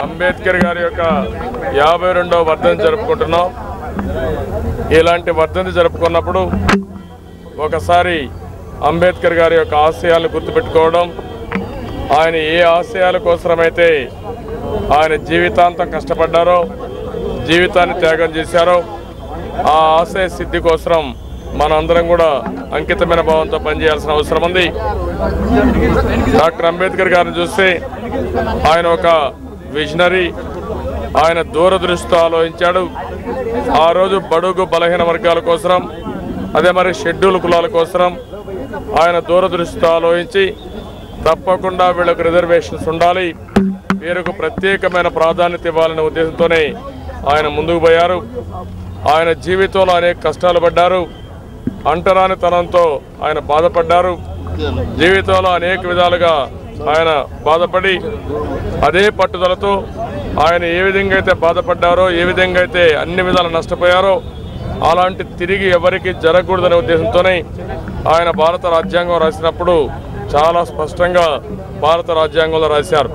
అంబేద్కర్ గారి యొక్క 52వ వర్ధంతి జరుపుకుంటున్నాం. ఇలాంటి వర్ధంతి జరుపుకున్నప్పుడు ఒకసారి అంబేద్కర్ గారి యొక్క ఆశయాలను గుర్తుపెట్టుకోవడం, ఆయన ఏ ఆశయాల కోసమైతే ఆయన జీవితాంతం కష్టపడ్డారో, జీవితాన్ని త్యాగం చేశారో, ఆ ఆశయ సిద్ధి కోసం మనందరం కూడా అంకితమైన భావంతో పనిచేయాల్సిన అవసరం ఉంది. డాక్టర్ అంబేద్కర్ గారిని చూస్తే ఆయన ఒక విజనరీ, ఆయన దూరదృష్టితో ఆలోచించాడు. ఆ రోజు బడుగు బలహీన వర్గాల కోసం, అదే మరి షెడ్యూల్ కులాల కోసం ఆయన దూరదృష్టితో ఆలోచించి తప్పకుండా వీళ్ళకు రిజర్వేషన్స్ ఉండాలి, వీరికి ప్రత్యేకమైన ప్రాధాన్యత ఇవ్వాలనే ఉద్దేశంతోనే ఆయన ముందుకు పోయారు. ఆయన జీవితంలో అనేక కష్టాలు పడ్డారు, అంటరానితనంతో ఆయన బాధపడ్డారు. జీవితంలో అనేక విధాలుగా ఆయన బాధపడి అదే పట్టుదలతో ఆయన ఏ విధంగా అయితే బాధపడ్డారో, ఏ విధంగా అయితే అన్ని విధాలు నష్టపోయారో అలాంటి తిరిగి ఎవరికి జరగకూడదనే ఉద్దేశంతోనే ఆయన భారత రాజ్యాంగం రాసినప్పుడు చాలా స్పష్టంగా భారత రాజ్యాంగంలో రాశారు.